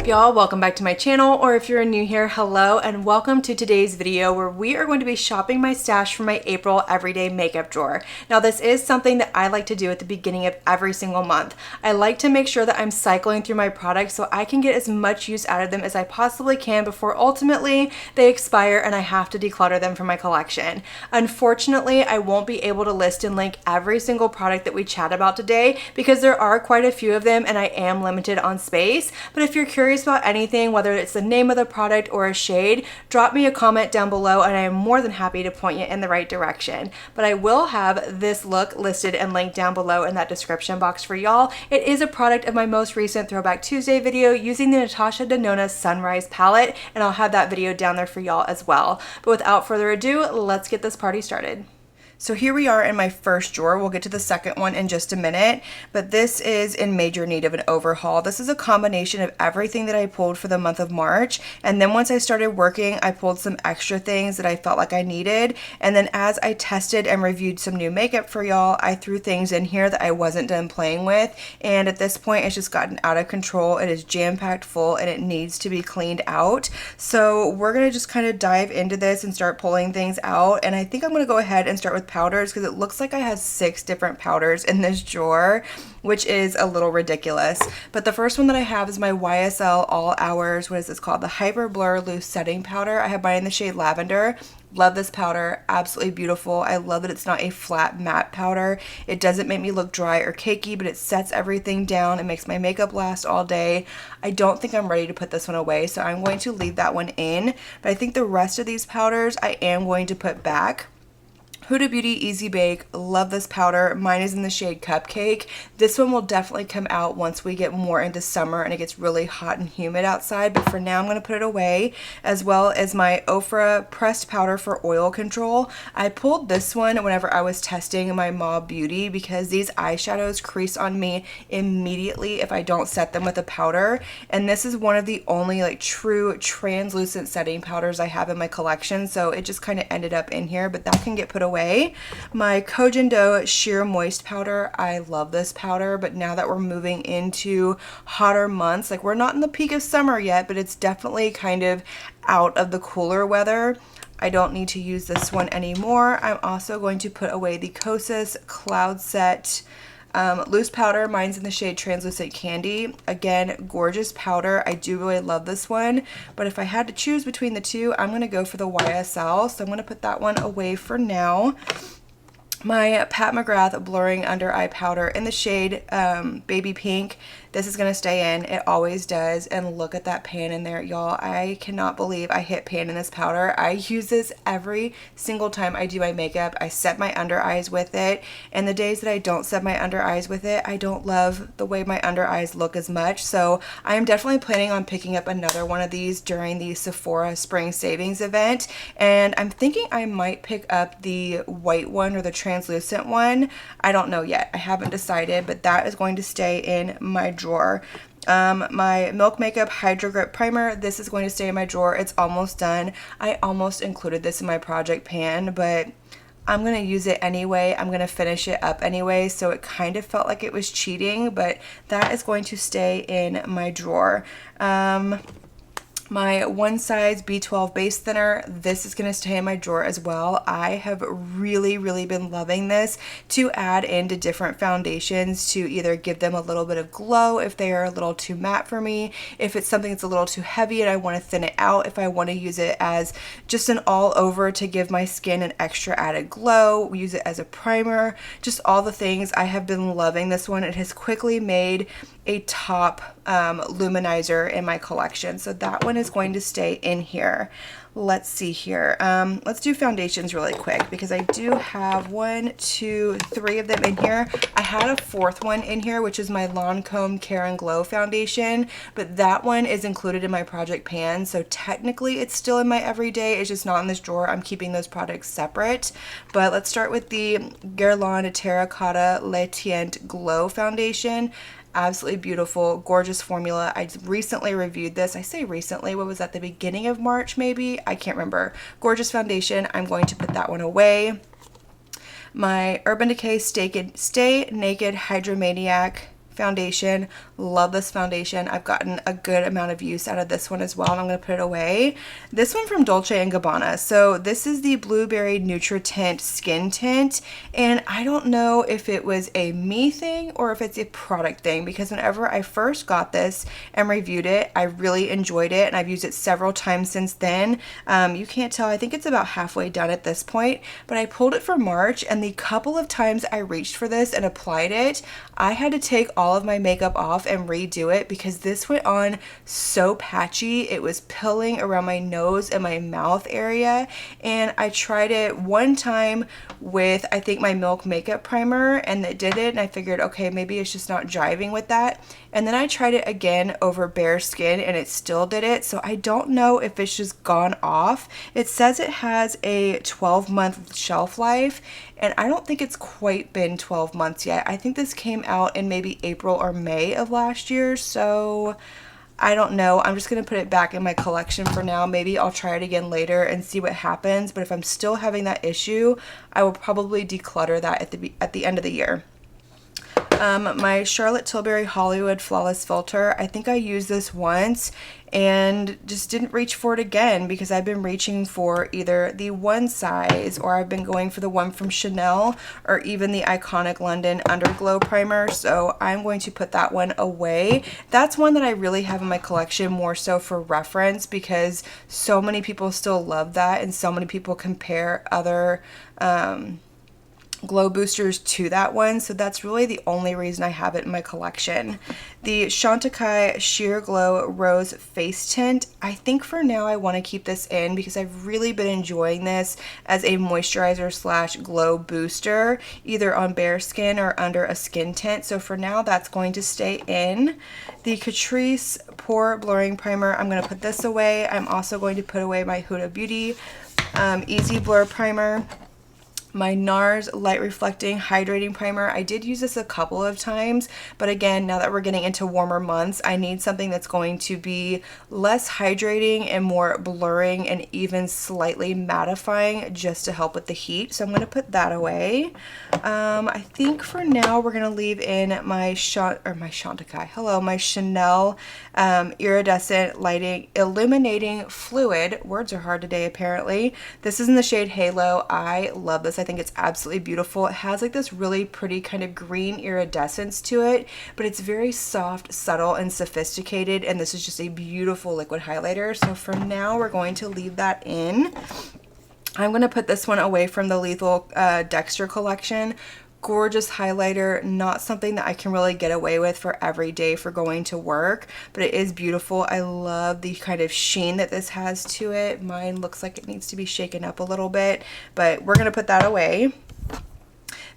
up, y'all? Welcome back to my channel, or if you're new here, hello and welcome to today's video where we are going to be shopping my stash for my April everyday makeup drawer. Now this is something that I like to do at the beginning of every single month. I like to make sure that I'm cycling through my products so I can get as much use out of them as I possibly can before ultimately they expire and I have to declutter them from my collection. Unfortunately, I won't be able to list and link every single product that we chat about today because there are quite a few of them and I am limited on space. But if you're curious about anything, whether it's the name of the product or a shade, drop me a comment down below and I am more than happy to point you in the right direction. But I will have this look listed and linked down below in that description box for y'all. It is a product of my most recent Throwback Tuesday video using the Natasha Denona Sunrise palette, and I'll have that video down there for y'all as well. But without further ado, let's get this party started. So here we are in my first drawer. We'll get to the second one in just a minute, but this is in major need of an overhaul. This is a combination of everything that I pulled for the month of March, and then once I started working, I pulled some extra things that I felt like I needed, and then as I tested and reviewed some new makeup for y'all, I threw things in here that I wasn't done playing with, and at this point it's just gotten out of control. It is jam-packed full and it needs to be cleaned out. So we're gonna just kind of dive into this and start pulling things out, and I think I'm gonna go ahead and start with powders because it looks like I have 6 different powders in this drawer, which is a little ridiculous. But the first one that I have is my YSL All Hours, what is this called? The Hyper Blur Loose Setting Powder. I have mine in the shade Lavender. Love this powder, absolutely beautiful. I love that it's not a flat matte powder. It doesn't make me look dry or cakey, but it sets everything down. It makes my makeup last all day. I don't think I'm ready to put this one away, so I'm going to leave that one in. But I think the rest of these powders I am going to put back. Huda Beauty Easy Bake, love this powder. Mine is in the shade Cupcake. This one will definitely come out once we get more into summer and it gets really hot and humid outside, but for now I'm going to put it away, as well as my Ofra pressed powder for oil control. I pulled this one whenever I was testing my Mauve Beauty because these eyeshadows crease on me immediately if I don't set them with a powder, and this is one of the only like true translucent setting powders I have in my collection, so it just kind of ended up in here, but that can get put away. My Kojando Sheer Moist Powder, I love this powder, but now that we're moving into hotter months, like we're not in the peak of summer yet, but it's definitely kind of out of the cooler weather, I don't need to use this one anymore. I'm also going to put away the Kosas Cloud Set loose powder. Mine's in the shade Translucent Candy. Again, gorgeous powder. I do really love this one, but if I had to choose between the two, I'm going to go for the YSL, so I'm going to put that one away for now. My Pat McGrath Blurring Under Eye Powder in the shade Baby Pink. This is going to stay in. It always does. And look at that pan in there, y'all. I cannot believe I hit pan in this powder. I use this every single time I do my makeup. I set my under eyes with it. And the days that I don't set my under eyes with it, I don't love the way my under eyes look as much. So I am definitely planning on picking up another one of these during the Sephora Spring Savings event. And I'm thinking I might pick up the white one or the translucent one. I don't know yet. I haven't decided, but that is going to stay in my drawer. My Milk Makeup Hydro Grip Primer, this is going to stay in my drawer. It's almost done. I almost included this in my project pan, but I'm going to use it anyway. I'm going to finish it up anyway, so it kind of felt like it was cheating, but that is going to stay in my drawer. My One Size B12 Base Thinner, this is going to stay in my drawer as well. I have really been loving this to add into different foundations to either give them a little bit of glow if they are a little too matte for me, if it's something that's a little too heavy and I want to thin it out, if I want to use it as just an all over to give my skin an extra added glow, use it as a primer, just all the things. I have been loving this one. It has quickly made a top luminizer in my collection, so that one is going to stay in here. Let's see here. Let's do foundations really quick because I do have 1, 2, 3 of them in here. I had a 4th one in here, which is my Lancome Care and Glow foundation, but that one is included in my project pan, so technically it's still in my everyday. It's just not in this drawer. I'm keeping those products separate. But let's start with the Guerlain Terracotta Le Tient Glow foundation. Absolutely beautiful, gorgeous formula. I recently reviewed this. I say recently, what was that, the beginning of March maybe? I can't remember. Gorgeous foundation. I'm going to put that one away. My Urban Decay Stay Naked Hydromaniac foundation. Love this foundation. I've gotten a good amount of use out of this one as well, and I'm going to put it away. This one from Dolce & Gabbana. So this is the Blueberry Nutri-Tint Skin Tint, and I don't know if it was a me thing or if it's a product thing, because whenever I first got this and reviewed it, I really enjoyed it, and I've used it several times since then. You can't tell, I think it's about halfway done at this point, but I pulled it for March, and the couple of times I reached for this and applied it, I had to take all of my makeup off and redo it because this went on so patchy. It was pilling around my nose and my mouth area, and I tried it one time with, I think, my Milk makeup primer, and it did it, and I figured, okay, maybe it's just not jiving with that. And then I tried it again over bare skin, and it still did it. So I don't know if it's just gone off. It says it has a 12-month shelf life, and I don't think it's quite been 12 months yet. I think this came out in maybe April or May of last year, so I don't know. I'm just going to put it back in my collection for now. Maybe I'll try it again later and see what happens, but if I'm still having that issue, I will probably declutter that at the end of the year. My Charlotte Tilbury Hollywood Flawless Filter, I think I used this once and just didn't reach for it again because I've been reaching for either the one size, or I've been going for the one from Chanel, or even the Iconic London Underglow Primer, so I'm going to put that one away. That's one that I really have in my collection more so for reference because so many people still love that, and so many people compare other glow boosters to that one, so that's really the only reason I have it in my collection. The Chantecaille Sheer Glow Rose Face Tint, I think for now I want to keep this in because I've really been enjoying this as a moisturizer slash glow booster, either on bare skin or under a skin tint, so for now that's going to stay in. The Catrice Pore Blurring Primer, I'm going to put this away. I'm also going to put away my Huda Beauty Easy Blur Primer. My NARS Light Reflecting Hydrating Primer, I did use this a couple of times, but again, now that we're getting into warmer months, I need something that's going to be less hydrating and more blurring and even slightly mattifying just to help with the heat, so I'm going to put that away. I think for now we're going to leave in my Chanel Iridescent Lighting Illuminating Fluid. Words are hard today apparently. This is in the shade Halo. I love this. I think it's absolutely beautiful. It has like this really pretty kind of green iridescence to it, but it's very soft, subtle, and sophisticated, and this is just a beautiful liquid highlighter. So for now, we're going to leave that in. I'm going to put this one away from the Lethal Dexter collection. Gorgeous highlighter, not something that I can really get away with for every day for going to work, but it is beautiful. I love the kind of sheen that this has to it. Mine looks like it needs to be shaken up a little bit, but we're going to put that away.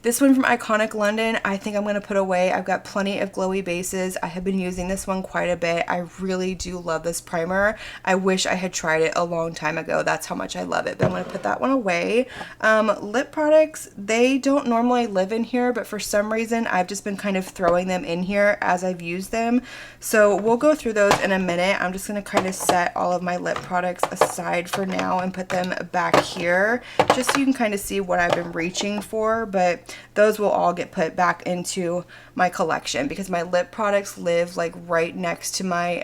This one from Iconic London, I think I'm going to put away. I've got plenty of glowy bases. I have been using this one quite a bit. I really do love this primer. I wish I had tried it a long time ago. That's how much I love it, but I'm going to put that one away. Lip products, they don't normally live in here, but for some reason, I've just been kind of throwing them in here as I've used them. So we'll go through those in a minute. I'm just going to kind of set all of my lip products aside for now and put them back here, just so you can kind of see what I've been reaching for, but those will all get put back into my collection because my lip products live like right next to my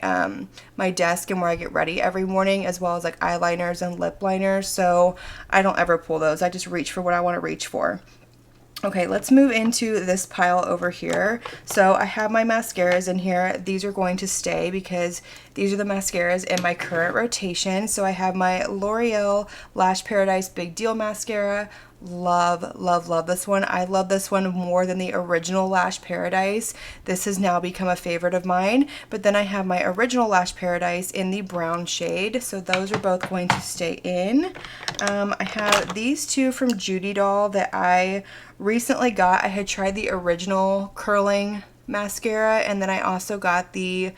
my desk and where I get ready every morning, as well as like eyeliners and lip liners, so I don't ever pull those. I just reach for what I want to reach for. Okay, let's move into this pile over here. So I have my mascaras in here. These are going to stay because these are the mascaras in my current rotation. So I have my L'Oreal Lash Paradise Big Deal Mascara. Love, love, love this one. I love this one more than the original Lash Paradise. This has now become a favorite of mine. But then I have my original Lash Paradise in the brown shade. So those are both going to stay in. I have these two from Judy Doll that I recently got. I had tried the original curling mascara, and then I also got the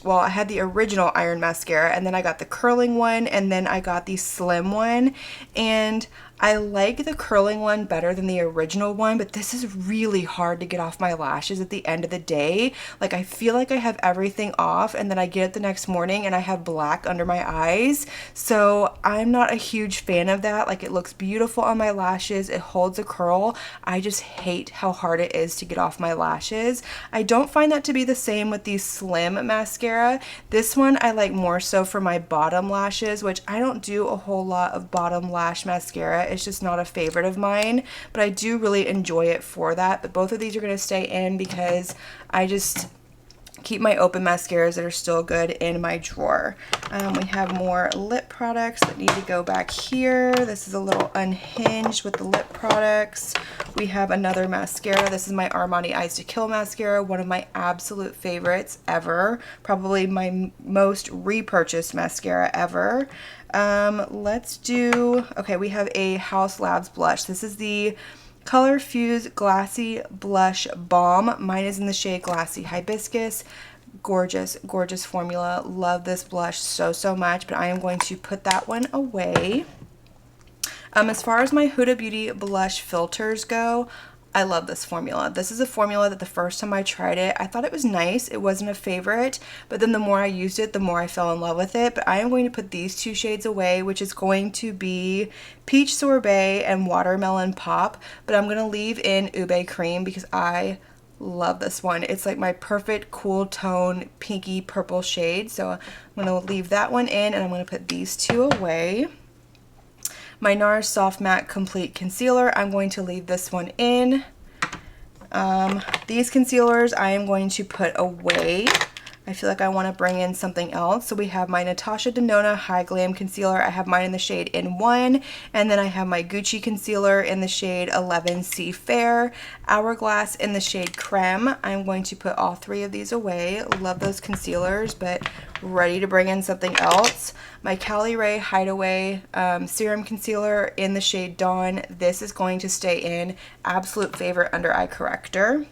well, I had the original iron mascara, and then I got the curling one, and then I got the slim one, and I like the curling one better than the original one, but this is really hard to get off my lashes at the end of the day. Like, I feel like I have everything off, and then I get it the next morning and I have black under my eyes. So I'm not a huge fan of that. Like, it looks beautiful on my lashes, it holds a curl. I just hate how hard it is to get off my lashes. I don't find that to be the same with the Slim mascara. This one I like more so for my bottom lashes, which I don't do a whole lot of bottom lash mascara. It's just not a favorite of mine, but I do really enjoy it for that. But both of these are going to stay in because I just keep my open mascaras that are still good in my drawer. We have more lip products that need to go back here. This is a little unhinged with the lip products. We have another mascara. This is my Armani Eyes to Kill mascara, one of my absolute favorites ever. Probably my most repurchased mascara ever. Let's do, okay, we have a Haus Labs blush. This is the Color Fuse Glassy Blush Balm. Mine is in the shade Glassy Hibiscus. Gorgeous, gorgeous formula. Love this blush so much, but I am going to put that one away. As far as my Huda Beauty blush filters go, I love this formula. This is a formula that the first time I tried it, I thought it was nice. It wasn't a favorite, but then the more I used it, the more I fell in love with it. But I am going to put these two shades away, which is going to be Peach Sorbet and Watermelon Pop, but I'm going to leave in Ube Cream because I love this one. It's like my perfect cool tone pinky purple shade. So I'm going to leave that one in, and I'm going to put these two away. My NARS Soft Matte Complete Concealer, I'm going to leave this one in. These concealers I am going to put away. I feel like I want to bring in something else. So we have my Natasha Denona High Glam Concealer. I have mine in the shade In1. And then I have my Gucci Concealer in the shade 11C Fair. Hourglass in the shade Creme. I'm going to put all three of these away. Love those concealers, but ready to bring in something else. My Cali Ray Hideaway Serum Concealer in the shade Dawn. This is going to stay in. Absolute favorite under eye corrector.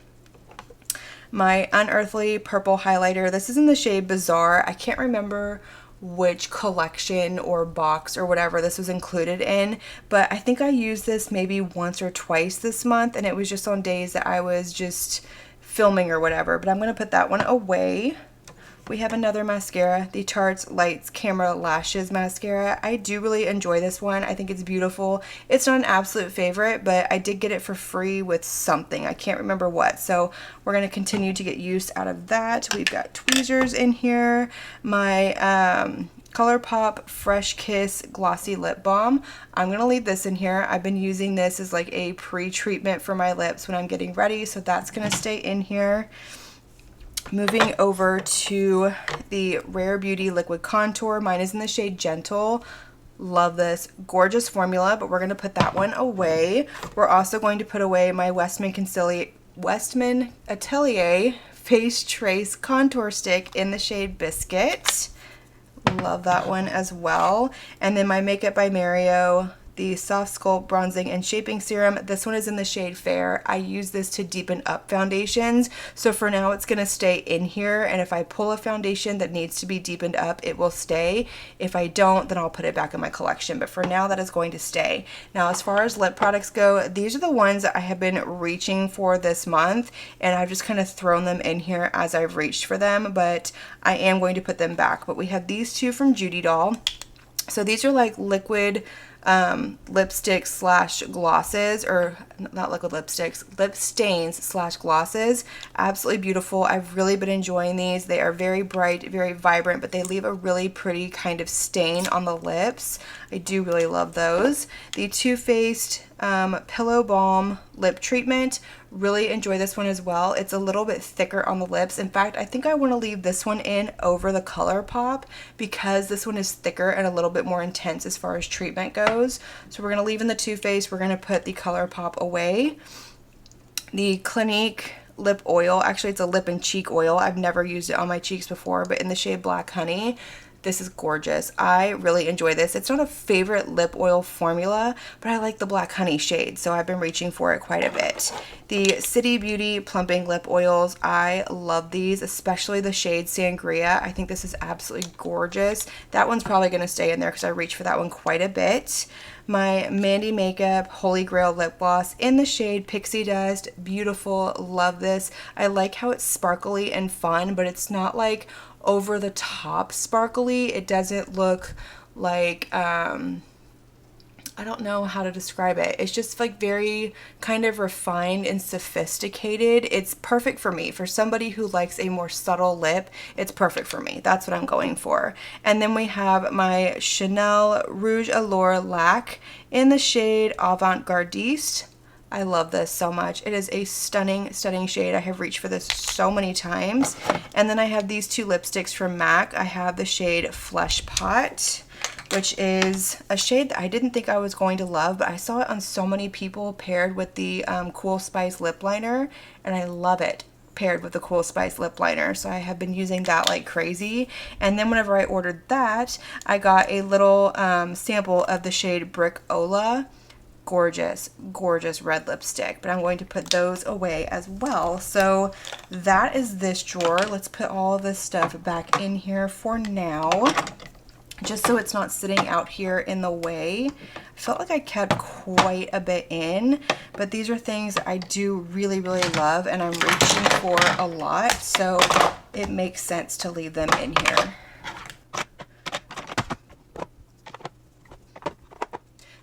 My Unearthly Purple Highlighter. This is in the shade Bizarre. I can't remember which collection or box or whatever this was included in, but I think I used this maybe once or twice this month, and it was just on days that I was just filming or whatever, but I'm going to put that one away. We have another mascara, the Tarte Lights Camera Lashes Mascara. I do really enjoy this one. I think it's beautiful. It's not an absolute favorite, but I did get it for free with something. I can't remember what. So we're going to continue to get use out of that. We've got tweezers in here. My ColourPop Fresh Kiss Glossy Lip Balm. I'm going to leave this in here. I've been using this as like a pre-treatment for my lips when I'm getting ready, so that's going to stay in here. Moving over to the Rare Beauty Liquid Contour. Mine is in the shade Gentle. Love this. Gorgeous formula, but we're going to put that one away. We're also going to put away my Westman Atelier Face Trace Contour Stick in the shade Biscuit. Love that one as well. And then my Makeup by Mario, the Soft Sculpt Bronzing and Shaping Serum. This one is in the shade Fair. I use this to deepen up foundations. So for now, it's going to stay in here. And if I pull a foundation that needs to be deepened up, it will stay. If I don't, then I'll put it back in my collection. But for now, that is going to stay. Now, as far as lip products go, these are the ones that I have been reaching for this month. And I've just kind of thrown them in here as I've reached for them. But I am going to put them back. But we have these two from Judy Doll. So these are like liquid lipstick slash glosses, or not liquid lipsticks, lip stains slash glosses. Absolutely beautiful. I've really been enjoying these. They are very bright, very vibrant, but they leave a really pretty kind of stain on the lips. I do really love those. The Too Faced Pillow Balm Lip Treatment. Really enjoy this one as well. It's a little bit thicker on the lips. In fact, I think I want to leave this one in over the ColourPop because this one is thicker and a little bit more intense as far as treatment goes. So we're going to leave in the Too Faced. We're going to put the ColourPop away. The Clinique Lip Oil. Actually, it's a lip and cheek oil. I've never used it on my cheeks before, but in the shade Black Honey. This is gorgeous. I really enjoy this. It's not a favorite lip oil formula, but I like the Black Honey shade, so I've been reaching for it quite a bit. The City Beauty Plumping Lip Oils, I love these, especially the shade Sangria. I think this is absolutely gorgeous. That one's probably going to stay in there because I reach for that one quite a bit. My Mandy Makeup Holy Grail Lip Gloss in the shade Pixie Dust. Beautiful. Love this. I like how it's sparkly and fun, but it's not like over the top sparkly. It doesn't look like I don't know how to describe it. It's just like very kind of refined and sophisticated. It's perfect for me. For somebody who likes a more subtle lip, it's perfect for me. That's what I'm going for. And then we have my Chanel Rouge Allure Lac in the shade Avant Gardiste. I love this so much. It is a stunning, stunning shade. I have reached for this so many times. And then I have these two lipsticks from MAC. I have the shade Flesh Pot, which is a shade that I didn't think I was going to love, but I saw it on so many people paired with the Cool Spice lip liner, and I love it paired with the Cool Spice lip liner. So I have been using that like crazy. And then whenever I ordered that, I got a little sample of the shade Brick Ola. Gorgeous, gorgeous red lipstick, but I'm going to put those away as well. So that is this drawer. Let's put all of this stuff back in here for now, just so it's not sitting out here in the way. I felt like I kept quite a bit in, but these are things that I do really, really love, and I'm reaching for a lot, so it makes sense to leave them in here.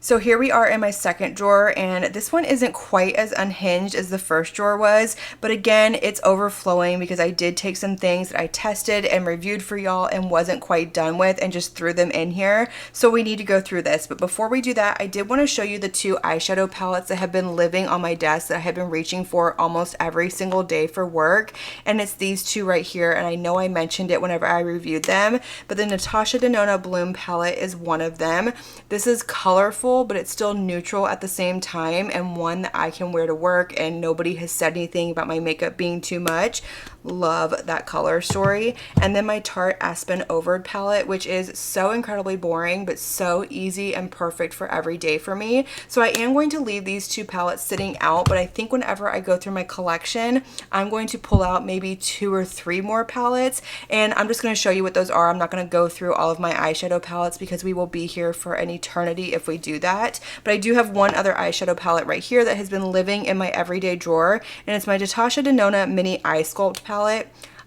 So here we are in my second drawer, and this one isn't quite as unhinged as the first drawer was, but again, it's overflowing because I did take some things that I tested and reviewed for y'all and wasn't quite done with and just threw them in here. So we need to go through this, but before we do that, I did want to show you the two eyeshadow palettes that have been living on my desk that I have been reaching for almost every single day for work, and it's these two right here. And I know I mentioned it whenever I reviewed them, but the Natasha Denona Bloom palette is one of them. This is colorful, but it's still neutral at the same time, and one that I can wear to work, and nobody has said anything about my makeup being too much. Love that color story. And then my Tarte Aspen Overd palette, which is so incredibly boring but so easy and perfect for every day for me. So I am going to leave these two palettes sitting out, but I think whenever I go through my collection, I'm going to pull out maybe 2 or 3 more palettes, and I'm just going to show you what those are. I'm not going to go through all of my eyeshadow palettes because we will be here for an eternity if we do that. But I do have one other eyeshadow palette right here that has been living in my everyday drawer, and it's my Natasha Denona Mini Eye Sculpt palette.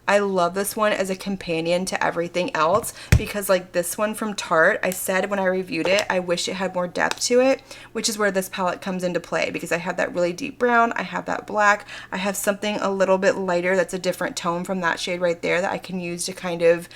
I love this one as a companion to everything else because, like this one from Tarte, I said when I reviewed it, I wish it had more depth to it, which is where this palette comes into play because I have that really deep brown, I have that black, I have something a little bit lighter that's a different tone from that shade right there that I can use to kind of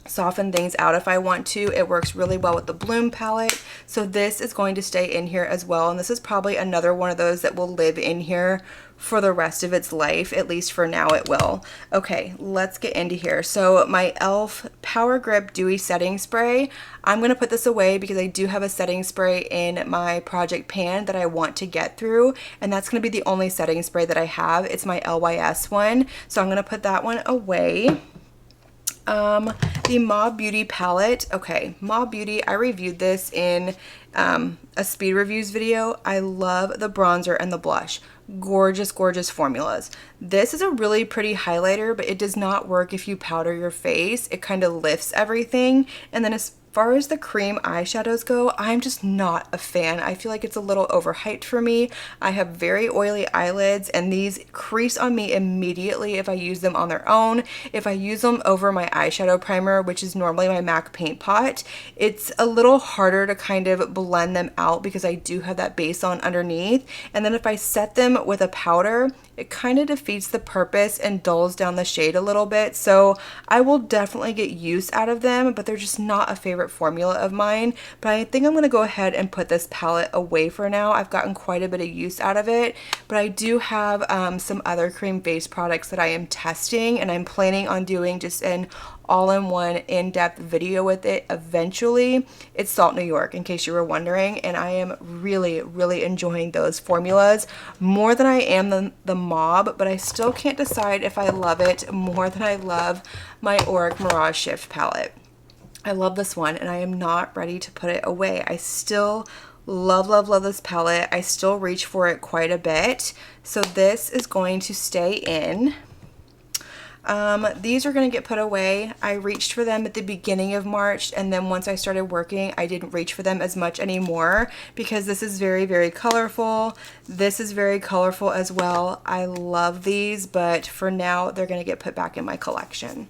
soften things out if I want to. It works really well with the Bloom palette. So this is going to stay in here as well, and this is probably another one of those that will live in here for the rest of its life, at least for now it will. Okay, let's get into here. So my e.l.f. Power Grip Dewy Setting Spray, I'm going to put this away because I do have a setting spray in my project pan that I want to get through, and that's going to be the only setting spray that I have. It's my LYS one, so I'm going to put that one away. The Mob Beauty palette. Okay, Mob Beauty, I reviewed this in a speed reviews video. I love the bronzer and the blush. Gorgeous, gorgeous formulas. This is a really pretty highlighter, but it does not work if you powder your face. It kind of lifts everything. And then as far as the cream eyeshadows go, I'm just not a fan. I feel like it's a little overhyped for me. I have very oily eyelids, and these crease on me immediately if I use them on their own. If I use them over my eyeshadow primer, which is normally my MAC Paint Pot, it's a little harder to kind of blend them out because I do have that base on underneath. And then if I set them with a powder, it kind of defeats the purpose and dulls down the shade a little bit. So I will definitely get use out of them, but they're just not a favorite formula of mine. But I think I'm going to go ahead and put this palette away for now. I've gotten quite a bit of use out of it, but I do have some other cream based products that I am testing, and I'm planning on doing just an all-in-one in-depth video with it eventually. It's Salt New York, in case you were wondering, and I am really, really enjoying those formulas more than I am the Mob, but I still can't decide if I love it more than I love my Auric Mirage Shift palette. I love this one, and I am not ready to put it away. I still love, love, love this palette. I still reach for it quite a bit. So this is going to stay in. These are going to get put away. I reached for them at the beginning of March, and then once I started working, I didn't reach for them as much anymore because this is very, very colorful. This is very colorful as well. I love these, but for now, they're going to get put back in my collection.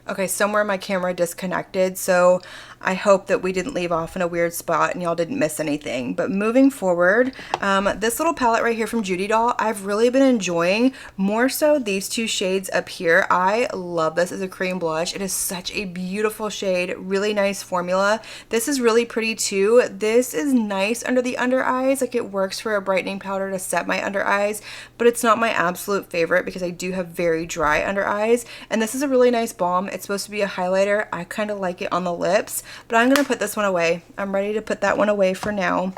Okay, somewhere my camera disconnected, so I hope that we didn't leave off in a weird spot and y'all didn't miss anything. But moving forward, this little palette right here from Judy Doll, I've really been enjoying more so these two shades up here. I love this as a cream blush. It is such a beautiful shade, really nice formula. This is really pretty too. This is nice under the under eyes, like it works for a brightening powder to set my under eyes, but it's not my absolute favorite because I do have very dry under eyes. And this is a really nice balm. It's supposed to be a highlighter. I kind of like it on the lips, but I'm going to put this one away. I'm ready to put that one away for now.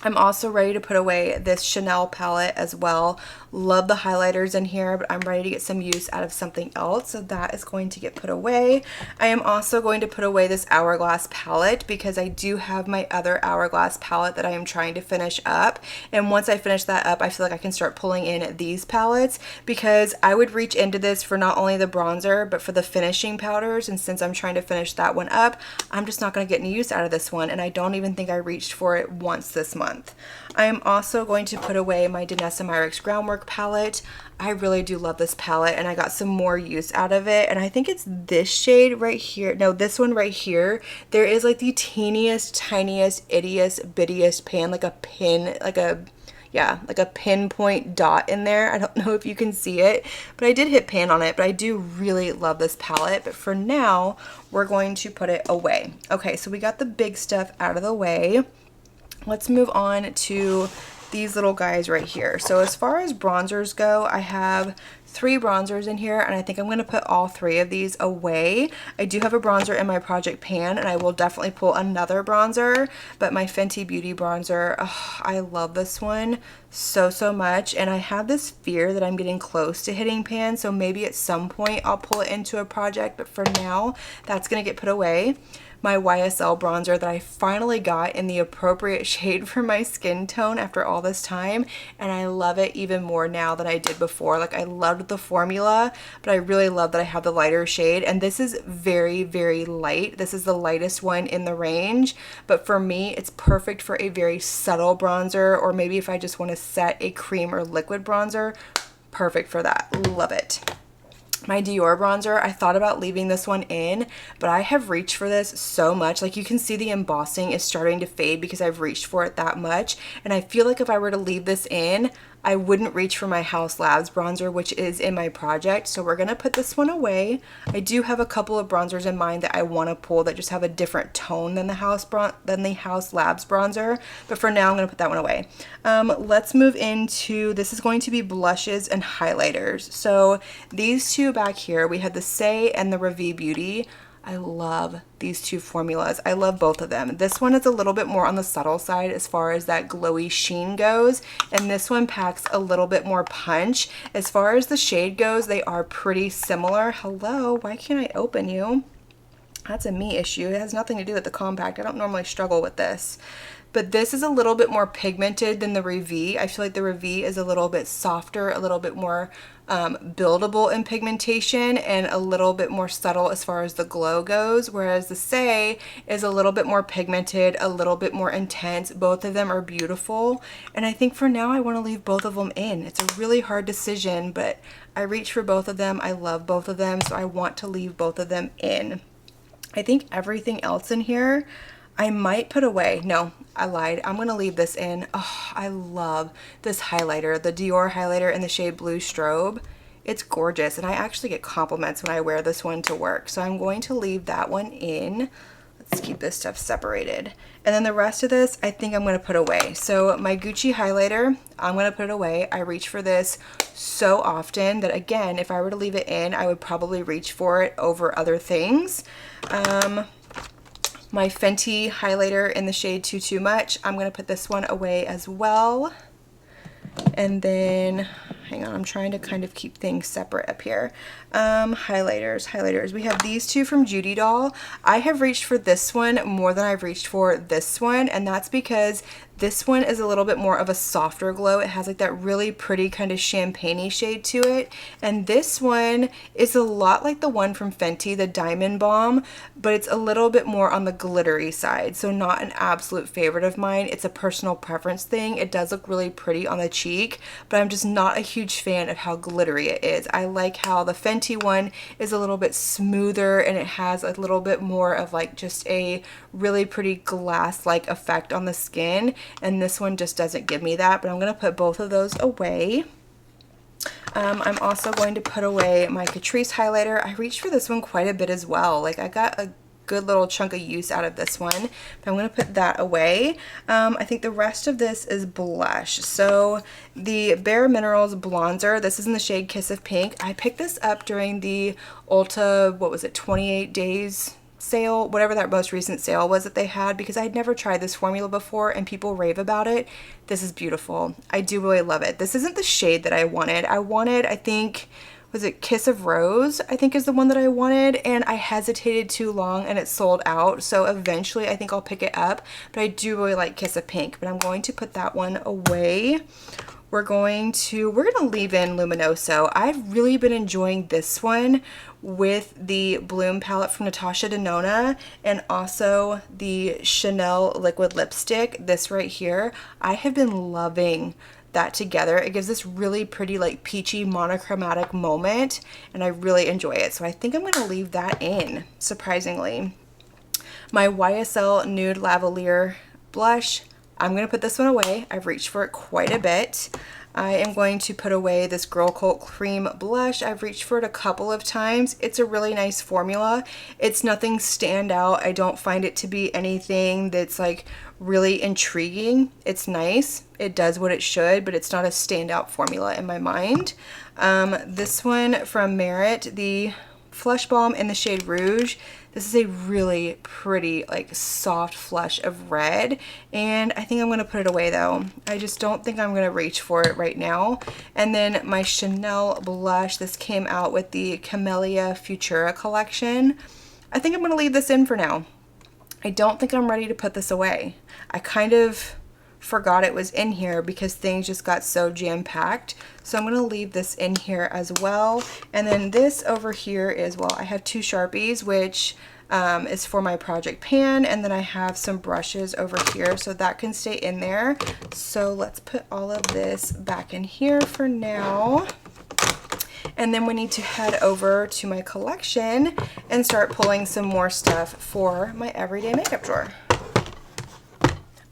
I'm also ready to put away this Chanel palette as well. Love the highlighters in here, but I'm ready to get some use out of something else, so that is going to get put away. I am also going to put away this Hourglass palette because I do have my other Hourglass palette that I am trying to finish up, and once I finish that up, I feel like I can start pulling in these palettes because I would reach into this for not only the bronzer, but for the finishing powders, and since I'm trying to finish that one up, I'm just not going to get any use out of this one, and I don't even think I reached for it once this month. I am also going to put away my Danessa Myricks Groundwork palette. I really do love this palette, and I got some more use out of it, and I think it's this shade right here. No, this one right here. There is like the teeniest, tiniest, ittiest, bittiest pan, like a pin, like a pinpoint dot in there. I don't know if you can see it, but I did hit pan on it, but I do really love this palette. But for now, we're going to put it away. Okay, so we got the big stuff out of the way. Let's move on to these little guys right here. So as far as bronzers go, I have 3 bronzers in here, and I think I'm going to put all 3 of these away. I do have a bronzer in my project pan, and I will definitely pull another bronzer, but my Fenty Beauty bronzer, oh, I love this one so much, and I have this fear that I'm getting close to hitting pan, so maybe at some point I'll pull it into a project, but for now, that's going to get put away. My YSL bronzer that I finally got in the appropriate shade for my skin tone after all this time, and I love it even more now than I did before. Like, I loved the formula, but I really love that I have the lighter shade, and this is very, very light. This is the lightest one in the range, but for me, it's perfect for a very subtle bronzer, or maybe if I just want to set a cream or liquid bronzer, perfect for that. Love it. My Dior bronzer, I thought about leaving this one in, but I have reached for this so much. Like, you can see the embossing is starting to fade because I've reached for it that much, and I feel like if I were to leave this in, I wouldn't reach for my Haus Labs bronzer, which is in my project, so we're going to put this one away. I do have a couple of bronzers in mind that I want to pull that just have a different tone than the Haus Labs bronzer, but for now I'm going to put that one away. Let's move into, this is going to be blushes and highlighters. So these two back here, we have the Say and the Revi Beauty. I love these two formulas. I love both of them. This one is a little bit more on the subtle side as far as that glowy sheen goes, and this one packs a little bit more punch. As far as the shade goes, they are pretty similar. Hello, why can't I open you? That's a me issue. It has nothing to do with the compact. I don't normally struggle with this. But this is a little bit more pigmented than the Revi. I feel like the Revi is a little bit softer, a little bit more buildable in pigmentation, and a little bit more subtle as far as the glow goes, whereas the Say is a little bit more pigmented, a little bit more intense. Both of them are beautiful, and I think for now I want to leave both of them in. It's a really hard decision, but I reach for both of them. I love both of them, so I want to leave both of them in. I think everything else in here I might put away. No, I lied. I'm going to leave this in. Oh, I love this highlighter, the Dior highlighter in the shade Blue Strobe. It's gorgeous, and I actually get compliments when I wear this one to work, so I'm going to leave that one in. Let's keep this stuff separated. And then the rest of this, I think I'm going to put away. So my Gucci highlighter, I'm going to put it away. I reach for this so often that, again, if I were to leave it in, I would probably reach for it over other things. My Fenty highlighter in the shade Too Much, I'm going to put this one away as well. And then, hang on, I'm trying to kind of keep things separate up here. Highlighters. We have these two from Judy Doll. I have reached for this one more than I've reached for this one, and that's because this one is a little bit more of a softer glow. It has like that really pretty kind of champagne-y shade to it. And this one is a lot like the one from Fenty, the Diamond Bomb, but it's a little bit more on the glittery side. So not an absolute favorite of mine. It's a personal preference thing. It does look really pretty on the cheek, but I'm just not a huge fan of how glittery it is. I like how the Fenty one is a little bit smoother and it has a little bit more of like just a really pretty glass-like effect on the skin. And this one just doesn't give me that, but I'm going to put both of those away. I'm also going to put away my Catrice highlighter. I reached for this one quite a bit as well. Like, I got a good little chunk of use out of this one, but I'm going to put that away. I think the rest of this is blush. So the Bare Minerals bronzer, this is in the shade Kiss of Pink. I picked this up during the Ulta, what was it, 28 days sale, whatever that most recent sale was that they had, because I'd never tried this formula before and people rave about it. This is beautiful. I do really love it. This isn't the shade that I wanted. I think, was it Kiss of Rose, I think is the one that I wanted, and I hesitated too long and it sold out. So eventually I think I'll pick it up, but I do really like Kiss of Pink, but I'm going to put that one away. We're going to leave in Luminoso. I've really been enjoying this one with the Bloom palette from Natasha Denona and also the Chanel liquid lipstick, this right here. I have been loving that together. It gives this really pretty like peachy monochromatic moment and I really enjoy it. So I think I'm going to leave that in, surprisingly. My YSL Nude Lavalier blush, I'm going to put this one away. I've reached for it quite a bit. I am going to put away this Girl Cult Cream blush. I've reached for it a couple of times. It's a really nice formula. It's nothing standout. I don't find it to be anything that's like really intriguing. It's nice. It does what it should, but it's not a standout formula in my mind. This one from Merit, the Flush Balm in the shade Rouge. This is a really pretty, like, soft flush of red, and I think I'm going to put it away, though. I just don't think I'm going to reach for it right now. And then my Chanel blush, this came out with the Camellia Futura collection. I think I'm going to leave this in for now. I don't think I'm ready to put this away. I kind of forgot it was in here because things just got so jam-packed. So I'm going to leave this in here as well. And then this over here is, well, I have two Sharpies, which is for my project pan, and then I have some brushes over here, so that can stay in there. So let's put all of this back in here for now. And then we need to head over to my collection and start pulling some more stuff for my everyday makeup drawer.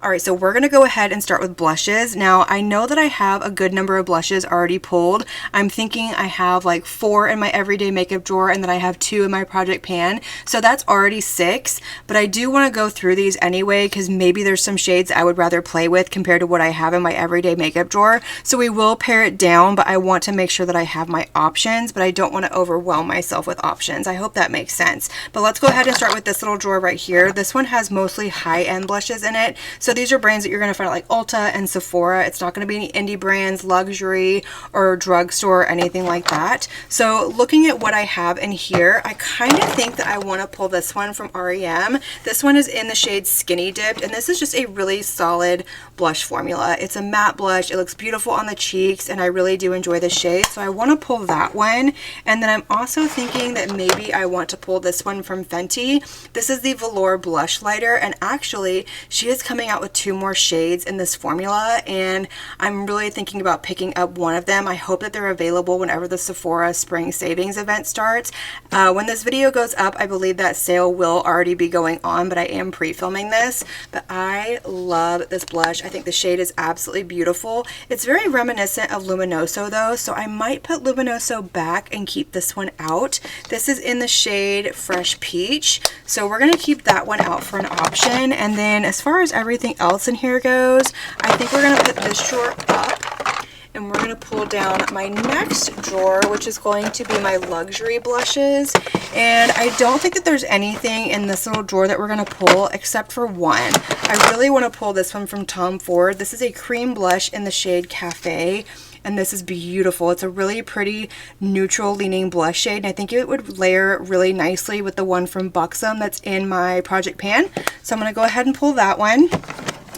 All right, so we're gonna go ahead and start with blushes. Now, I know that I have a good number of blushes already pulled. I'm thinking I have like 4 in my everyday makeup drawer and then I have 2 in my project pan. So that's already 6, but I do wanna go through these anyway because maybe there's some shades I would rather play with compared to what I have in my everyday makeup drawer. So we will pare it down, but I want to make sure that I have my options, but I don't wanna overwhelm myself with options. I hope that makes sense. But let's go ahead and start with this little drawer right here. This one has mostly high-end blushes in it. So these are brands that you're going to find at like Ulta and Sephora. It's not going to be any indie brands, luxury, or drugstore, or anything like that. So looking at what I have in here, I kind of think that I want to pull this one from REM. This one is in the shade Skinny Dipped, and this is just a really solid blush formula. It's a matte blush. It looks beautiful on the cheeks, and I really do enjoy the shade. So I want to pull that one. And then I'm also thinking that maybe I want to pull this one from Fenty. This is the Velour Blush Lighter, and actually she is coming out with with 2 more shades in this formula, and I'm really thinking about picking up one of them. I hope that they're available whenever the Sephora Spring Savings event starts. When this video goes up, I believe that sale will already be going on, but I am pre-filming this. But I love this blush. I think the shade is absolutely beautiful. It's very reminiscent of Luminoso though, so I might put Luminoso back and keep this one out. This is in the shade Fresh Peach, so we're going to keep that one out for an option. And then as far as everything else in here goes, I think we're going to put this drawer up, and we're going to pull down my next drawer, which is going to be my luxury blushes. And I don't think that there's anything in this little drawer that we're going to pull except for one. I really want to pull this one from Tom Ford. This is a cream blush in the shade Cafe, and this is beautiful. It's a really pretty neutral leaning blush shade, and I think it would layer really nicely with the one from Buxom that's in my project pan. So I'm going to go ahead and pull that one.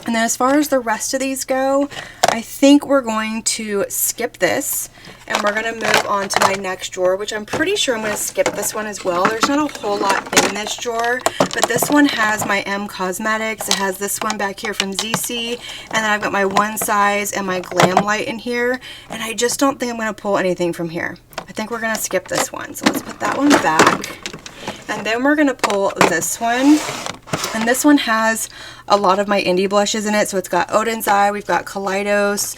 And then as far as the rest of these go, I think we're going to skip this, and we're going to move on to my next drawer, which I'm pretty sure I'm going to skip this one as well. There's not a whole lot in this drawer, but this one has my M Cosmetics. It has this one back here from ZC, and then I've got my One Size and my Glam Light in here, and I just don't think I'm going to pull anything from here. I think we're going to skip this one. So let's put that one back, and then we're going to pull this one. And this one has a lot of my indie blushes in it. So it's got Odin's Eye, we've got Kaleidos,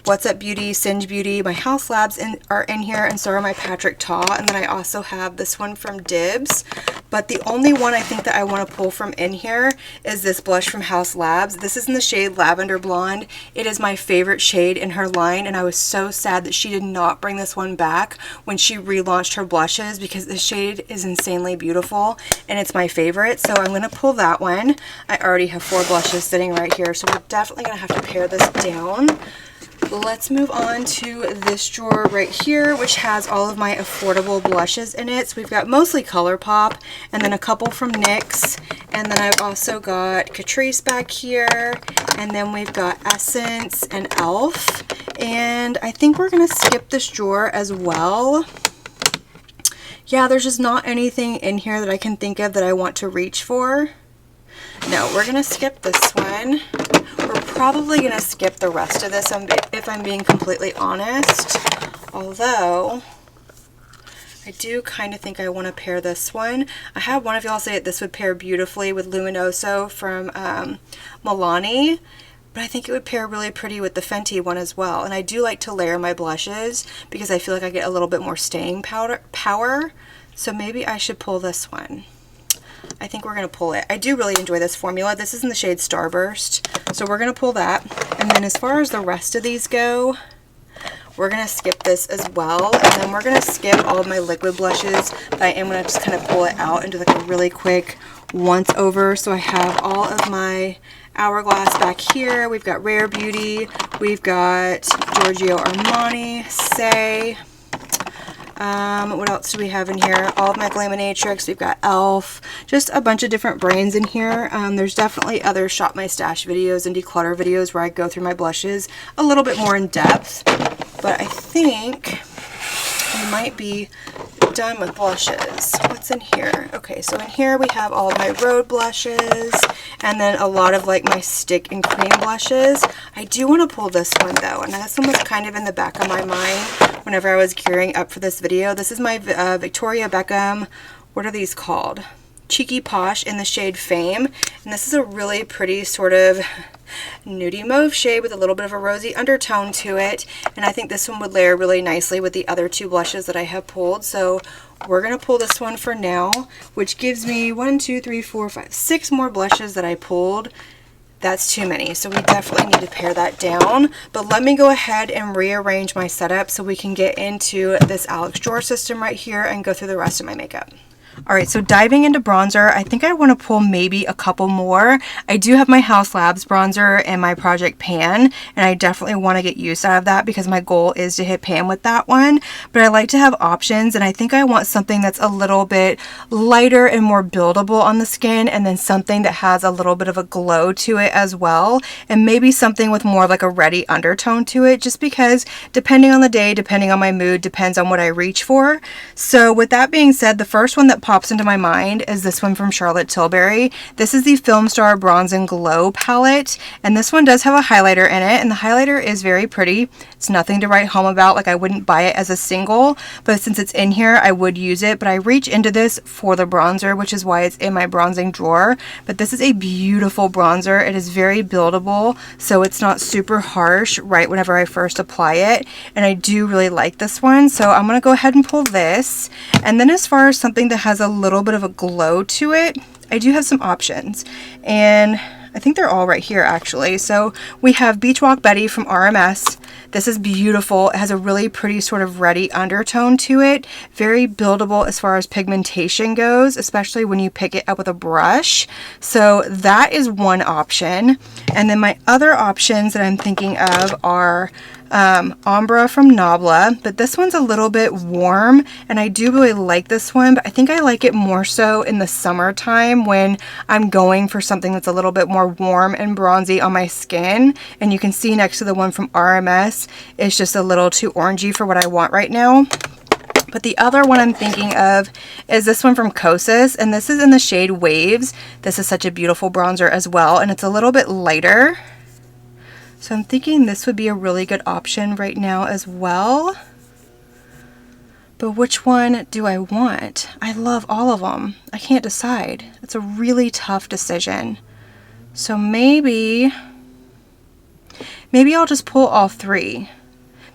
What's Up Beauty, Singe Beauty, my House Labs are in here, and so are my Patrick Ta. And then I also have this one from Dibs. But the only one I think that I want to pull from in here is this blush from House Labs. This is in the shade Lavender Blonde. It is my favorite shade in her line, and I was so sad that she did not bring this one back when she relaunched her blushes, because the shade is insanely beautiful and it's my favorite. So I'm going to pull that one. I already have 4 blushes sitting right here, so we're definitely going to have to pare this down. Let's move on to this drawer right here, which has all of my affordable blushes in it. So we've got mostly ColourPop, and then a couple from NYX, and then I've also got Catrice back here, and then we've got Essence and e.l.f. And I think we're going to skip this drawer as well. Yeah, there's just not anything in here that I can think of that I want to reach for. No, we're going to skip this one. We're probably going to skip the rest of this if I'm being completely honest. Although, I do kind of think I want to pair this one. I had one of y'all say that this would pair beautifully with Luminoso from Milani. But I think it would pair really pretty with the Fenty one as well. And I do like to layer my blushes because I feel like I get a little bit more staying power. So maybe I should pull this one. I think we're going to pull it. I do really enjoy this formula. This is in the shade Starburst. So we're going to pull that. And then as far as the rest of these go, we're going to skip this as well. And then we're going to skip all of my liquid blushes. But I am going to just kind of pull it out and do like a really quick once over. So I have all of my Hourglass back here. We've got Rare Beauty. We've got Giorgio Armani, Say. What else do we have in here? All of my Glaminatrix. We've got e.l.f. Just a bunch of different brands in here. There's definitely other Shop My Stash videos and declutter videos where I go through my blushes a little bit more in depth. But I think we might be done with blushes. What's in here? Okay, so in here we have all of my Rhode blushes, and then a lot of like my stick and cream blushes. I do want to pull this one though, and this one was kind of in the back of my mind whenever I was gearing up for this video. This is my Victoria Beckham, what are these called? Cheeky Posh in the shade Fame, and this is a really pretty sort of nudie mauve shade with a little bit of a rosy undertone to it, and I think this one would layer really nicely with the other 2 blushes that I have pulled. So we're going to pull this one for now, which gives me 1, 2, 3, 4, 5, 6 more blushes that I pulled. That's too many, so we definitely need to pare that down. But let me go ahead and rearrange my setup so we can get into this Alex drawer system right here and go through the rest of my makeup. Alright, so diving into bronzer, I think I want to pull maybe a couple more. I do have my House Labs bronzer and my Project Pan, and I definitely want to get use out of that because my goal is to hit pan with that one. But I like to have options, and I think I want something that's a little bit lighter and more buildable on the skin, and then something that has a little bit of a glow to it as well, and maybe something with more like a reddy undertone to it, just because depending on the day, depending on my mood, depends on what I reach for. So with that being said, the first one that pops into my mind is this one from Charlotte Tilbury. This is the Film Star Bronze and Glow palette, and this one does have a highlighter in it, and the highlighter is very pretty. It's nothing to write home about, like I wouldn't buy it as a single, but since it's in here, I would use it. But I reach into this for the bronzer, which is why it's in my bronzing drawer. But this is a beautiful bronzer. It is very buildable, so it's not super harsh right whenever I first apply it, and I do really like this one. So I'm gonna go ahead and pull this. And then as far as something that has a little bit of a glow to it, I do have some options, and I think they're all right here actually. So we have Beach Walk Betty from RMS. This is beautiful. It has a really pretty sort of reddy undertone to it. Very buildable as far as pigmentation goes, especially when you pick it up with a brush. So that is one option. And then my other options that I'm thinking of are Ombre from Nabla, but this one's a little bit warm, and I do really like this one, but I think I like it more so in the summertime when I'm going for something that's a little bit more warm and bronzy on my skin. And you can see next to the one from RMS, it's just a little too orangey for what I want right now. But the other one I'm thinking of is this one from Kosas, and this is in the shade Waves. This is such a beautiful bronzer as well, and it's a little bit lighter. So I'm thinking this would be a really good option right now as well. But which one do I want? I love all of them. I can't decide. It's a really tough decision. So maybe I'll just pull all three,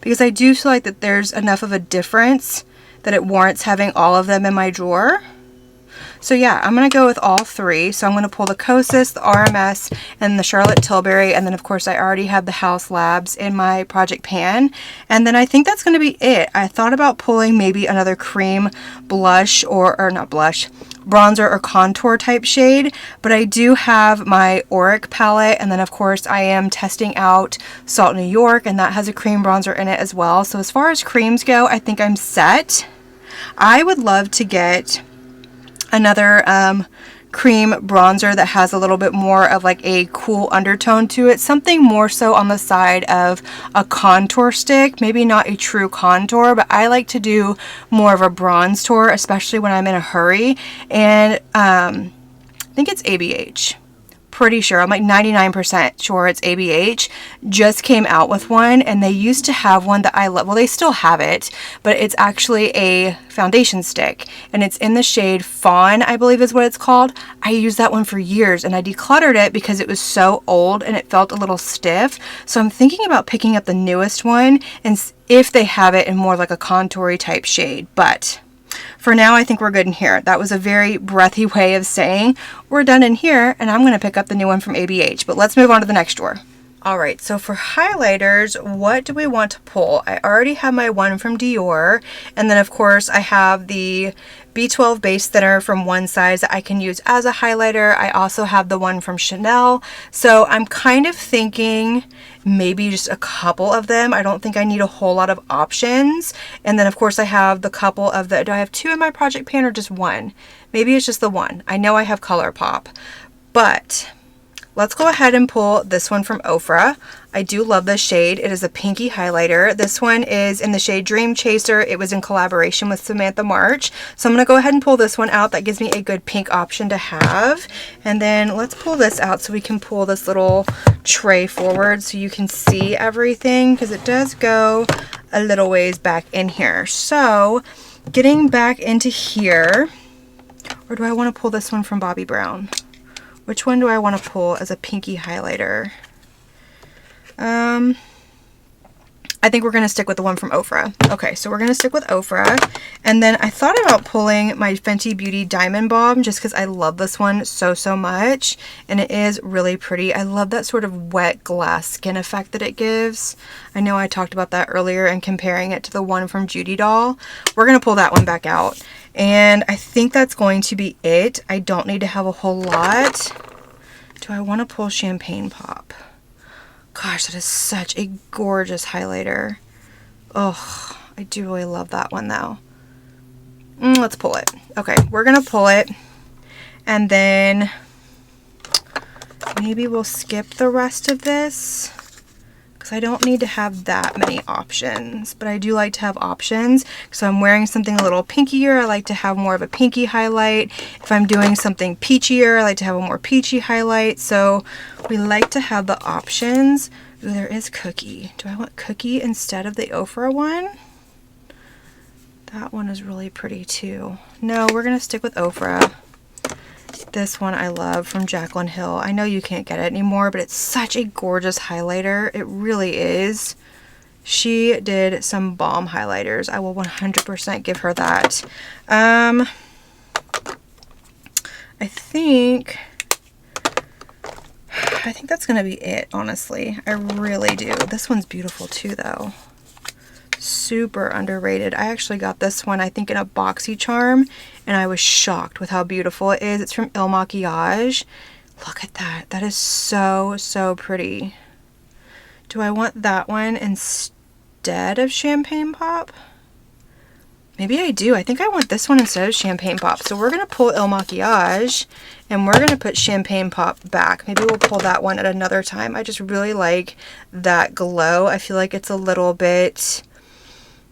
because I do feel like that there's enough of a difference that it warrants having all of them in my drawer. So yeah, I'm going to go with all three. So I'm going to pull the Kosas, the RMS, and the Charlotte Tilbury. And then of course I already have the House Labs in my project pan. And then I think that's going to be it. I thought about pulling maybe another cream blush or not blush, bronzer or contour type shade. But I do have my Auric palette. And then of course I am testing out Salt New York, and that has a cream bronzer in it as well. So as far as creams go, I think I'm set. I would love to get another cream bronzer that has a little bit more of like a cool undertone to it, something more so on the side of a contour stick, maybe not a true contour, but I like to do more of a bronze tour, especially when I'm in a hurry. And I think it's ABH. Pretty sure, I'm like 99% sure it's ABH, just came out with one, and they used to have one that I love. Well, they still have it, but it's actually a foundation stick, and it's in the shade Fawn, I believe is what it's called. I used that one for years, and I decluttered it because it was so old and it felt a little stiff. So I'm thinking about picking up the newest one, and if they have it in more like a contoury type shade. But for now, I think we're good in here. That was a very breathy way of saying we're done in here, and I'm going to pick up the new one from ABH. But let's move on to the next drawer. All right, so for highlighters, what do we want to pull? I already have my one from Dior, and then of course I have the B12 base thinner from One Size that I can use as a highlighter. I also have the one from Chanel, so I'm kind of thinking maybe just a couple of them. I don't think I need a whole lot of options. And then of course I have the couple of the, do I have two in my project pan or just one? Maybe it's just the one. I know I have ColourPop, but let's go ahead and pull this one from Ofra. I do love this shade. It is a pinky highlighter. This one is in the shade Dream Chaser. It was in collaboration with Samantha March. So I'm going to go ahead and pull this one out. That gives me a good pink option to have. And then let's pull this out so we can pull this little tray forward so you can see everything, because it does go a little ways back in here. So getting back into here, or do I want to pull this one from Bobbi Brown? Which one do I want to pull as a pinky highlighter? I think we're going to stick with the one from Ofra. Okay, so we're going to stick with Ofra. And then I thought about pulling my Fenty Beauty Diamond Bomb just because I love this one so much. And it is really pretty. I love that sort of wet glass skin effect that it gives. I know I talked about that earlier and comparing it to the one from Judy Doll. We're going to pull that one back out. And I think that's going to be it. I don't need to have a whole lot. Do I want to pull Champagne Pop? Gosh, that is such a gorgeous highlighter. Oh, I do really love that one though. Let's pull it. Okay, we're gonna pull it, and then maybe we'll skip the rest of this because I don't need to have that many options, but I do like to have options. So I'm wearing something a little pinkier, I like to have more of a pinky highlight. If I'm doing something peachier, I like to have a more peachy highlight. So we like to have the options. Ooh, there is Cookie. Do I want Cookie instead of the Ofra one? That one is really pretty too. No, we're gonna stick with Ofra. This one I love from Jaclyn Hill. I know you can't get it anymore, but it's such a gorgeous highlighter. It really is. She did some bomb highlighters. I will 100% give her that. I think that's gonna be it, honestly. I really do. This one's beautiful too, though. Super underrated. I actually got this one, I think, in a BoxyCharm, and I was shocked with how beautiful it is. It's from Il Makiage. Look at that. That is so, so pretty. Do I want that one instead of Champagne Pop? Maybe I do. I think I want this one instead of Champagne Pop. So we're going to pull Il Makiage, and we're going to put Champagne Pop back. Maybe we'll pull that one at another time. I just really like that glow. I feel like it's a little bit...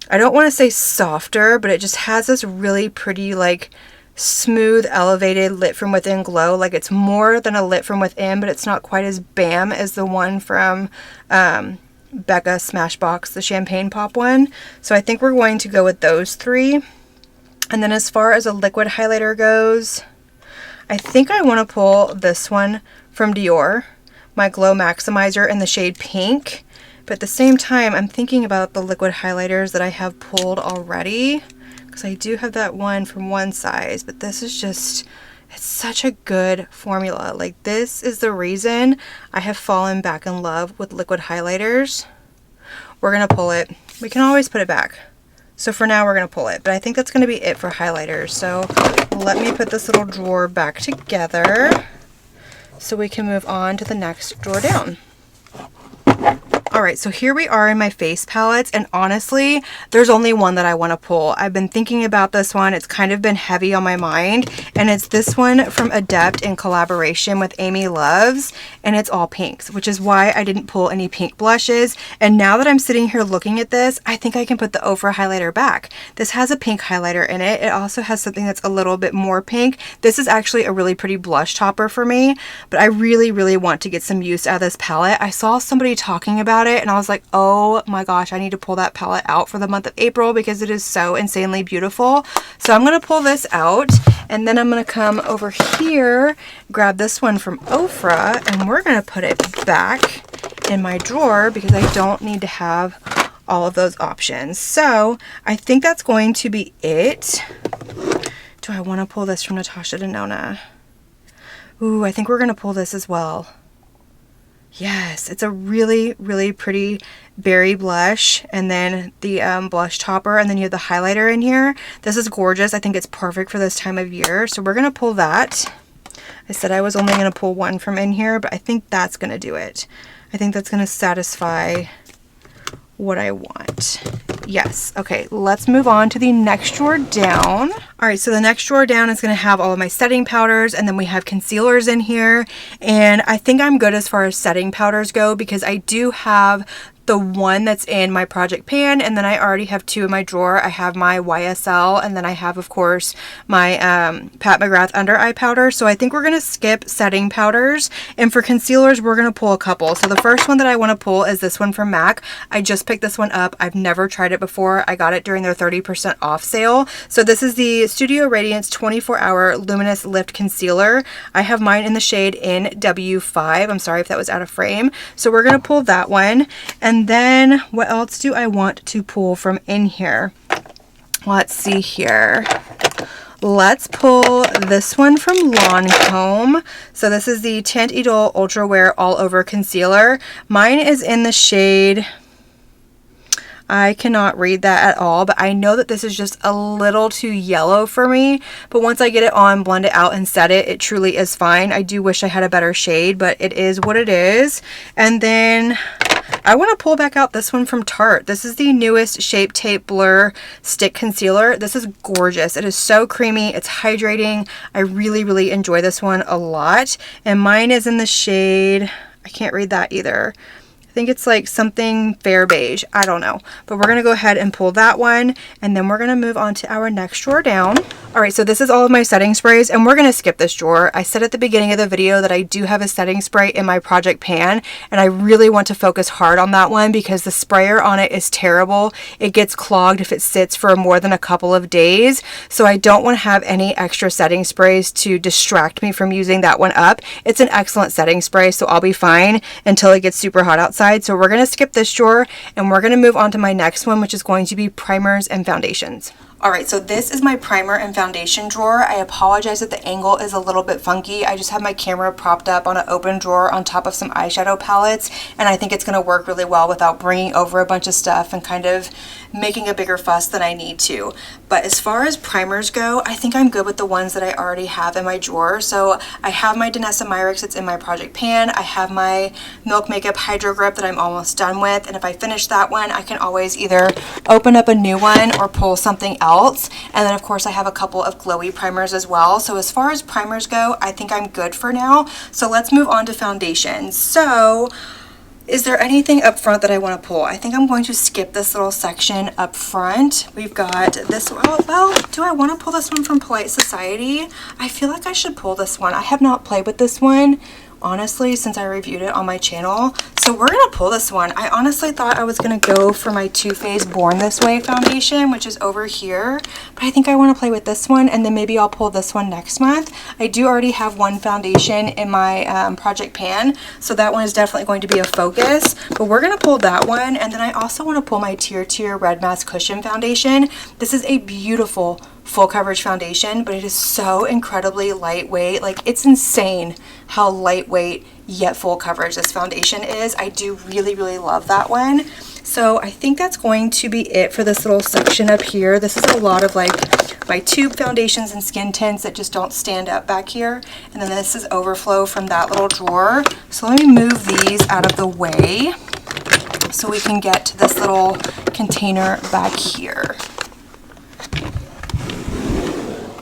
I don't want to say softer, but it just has this really pretty, like, smooth, elevated lit from within glow. Like, it's more than a lit from within, but it's not quite as bam as the one from Becca Smashbox, the Champagne Pop one. So I think we're going to go with those three. And then as far as a liquid highlighter goes, I think I want to pull this one from Dior, my Glow Maximizer in the shade Pink. But at the same time, I'm thinking about the liquid highlighters that I have pulled already, because I do have that one from One Size, but this is just, it's such a good formula. Like, this is the reason I have fallen back in love with liquid highlighters. We're going to pull it. We can always put it back. So for now, we're going to pull it, but I think that's going to be it for highlighters. So let me put this little drawer back together so we can move on to the next drawer down. Alright, so here we are in my face palettes, and honestly, there's only one that I want to pull. I've been thinking about this one. It's kind of been heavy on my mind, and it's this one from Adept in collaboration with Amy Loves, and it's all pinks, which is why I didn't pull any pink blushes. And now that I'm sitting here looking at this, I think I can put the Ofra highlighter back. This has a pink highlighter in it. It also has something that's a little bit more pink. This is actually a really pretty blush topper for me, but I really, really want to get some use out of this palette. I saw somebody talking about it, and I was like, oh my gosh, I need to pull that palette out for the month of April because it is so insanely beautiful. So I'm going to pull this out, and then I'm going to come over here, grab this one from Ofra, and we're going to put it back in my drawer because I don't need to have all of those options. So I think that's going to be it. Do I want to pull this from Natasha Denona? Ooh, I think we're going to pull this as well. Yes, it's a really, really pretty berry blush, and then the blush topper, and then you have the highlighter in here. This is gorgeous. I think it's perfect for this time of year. So we're going to pull that. I said I was only going to pull one from in here, but I think that's going to do it. I think that's going to satisfy what I want. Yes. Okay, let's move on to the next drawer down. All right, so the next drawer down is going to have all of my setting powders, and then we have concealers in here. And I think I'm good as far as setting powders go because I do have the one that's in my project pan, and then I already have two in my drawer. I have my YSL, and then I have, of course, my Pat McGrath under eye powder. So I think we're going to skip setting powders, and for concealers we're going to pull a couple. So the first one that I want to pull is this one from MAC. I just picked this one up. I've never tried it before. I got it during their 30% off sale. So this is the Studio Radiance 24-Hour Luminous Lift Concealer. I have mine in the shade NW5. I'm sorry if that was out of frame. So we're going to pull that one. And then what else do I want to pull from in here? Let's see here. Let's pull this one from Lancome. So this is the Tint Idole Ultra Wear All Over Concealer. Mine is in the shade... I cannot read that at all, but I know that this is just a little too yellow for me. But once I get it on, blend it out, and set it, it truly is fine. I do wish I had a better shade, but it is what it is. And then I want to pull back out this one from Tarte. This is the newest Shape Tape Blur Stick Concealer. This is gorgeous. It is so creamy. It's hydrating. I really, really enjoy this one a lot. And mine is in the shade, I can't read that either. I think it's like something fair beige. I don't know. But we're going to go ahead and pull that one. And then we're going to move on to our next drawer down. All right, so this is all of my setting sprays. And we're going to skip this drawer. I said at the beginning of the video that I do have a setting spray in my project pan. And I really want to focus hard on that one because the sprayer on it is terrible. It gets clogged if it sits for more than a couple of days. So I don't want to have any extra setting sprays to distract me from using that one up. It's an excellent setting spray, so I'll be fine until it gets super hot outside. So we're going to skip this drawer and we're going to move on to my next one, which is going to be primers and foundations. Alright, so this is my primer and foundation drawer. I apologize that the angle is a little bit funky. I just have my camera propped up on an open drawer on top of some eyeshadow palettes, and I think it's going to work really well without bringing over a bunch of stuff and kind of making a bigger fuss than I need to. But as far as primers go, I think I'm good with the ones that I already have in my drawer. So I have my Denona Myricks that's in my project pan. I have my Milk Makeup Hydro Grip that I'm almost done with, and if I finish that one, I can always either open up a new one or pull something else. And then of course I have a couple of glowy primers as well. So as far as primers go, I think I'm good for now. So let's move on to foundations. So is there anything up front that I want to pull? I think I'm going to skip this little section up front. We've got this, oh, well, do I want to pull this one from Polite Society? I feel like I should pull this one. I have not played with this one, honestly, since I reviewed it on my channel. So we're going to pull this one. I honestly thought I was going to go for my Too Faced Born This Way foundation, which is over here. But I think I want to play with this one, and then maybe I'll pull this one next month. I do already have one foundation in my project pan, so that one is definitely going to be a focus. But we're going to pull that one, and then I also want to pull my Tier Red Mask Cushion foundation. This is a beautiful full coverage foundation, but it is so incredibly lightweight. Like, it's insane how lightweight yet full coverage this foundation is. I do really love that one. So I think that's going to be it for this little section up here. This is a lot of like my tube foundations and skin tints that just don't stand up back here. And then this is overflow from that little drawer. So let me move these out of the way so we can get to this little container back here.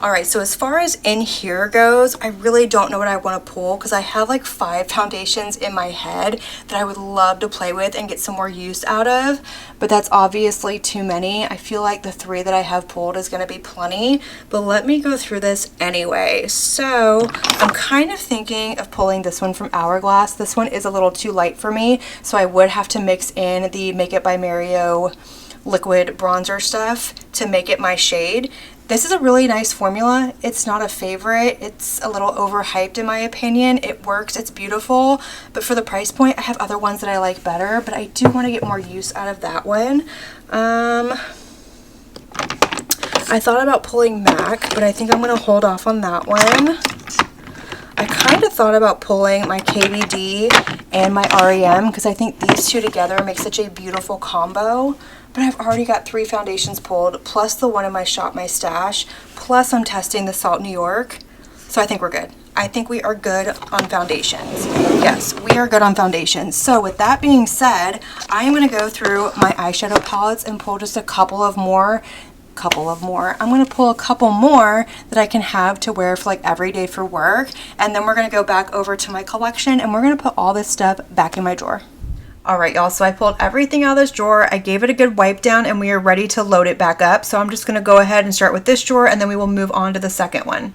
Alright, so as far as in here goes, I really don't know what I want to pull because I have like 5 foundations in my head that I would love to play with and get some more use out of, but that's obviously too many. I feel like the 3 that I have pulled is going to be plenty, but let me go through this anyway. So I'm kind of thinking of pulling this one from Hourglass. This one is a little too light for me, so I would have to mix in the Make It by Mario liquid bronzer stuff to make it my shade. This is a really nice formula. It's not a favorite. It's a little overhyped in my opinion. It works, it's beautiful, but for the price point, I have other ones that I like better, but I do want to get more use out of that one. I thought about pulling MAC, but I think I'm going to hold off on that one. I kind of thought about pulling my KVD and my REM because I think these two together make such a beautiful combo. But I've already got 3 foundations pulled, plus the one in my Shop My Stash, plus I'm testing the Salt New York. So I think we're good. I think we are good on foundations. Yes, we are good on foundations. So with that being said, I am going to go through my eyeshadow palettes and pull just a couple of more. I'm going to pull a couple more that I can have to wear for like every day for work. And then we're going to go back over to my collection and we're going to put all this stuff back in my drawer. Alright y'all, so I pulled everything out of this drawer, I gave it a good wipe down, and we are ready to load it back up. So I'm just going to go ahead and start with this drawer, and then we will move on to the second one.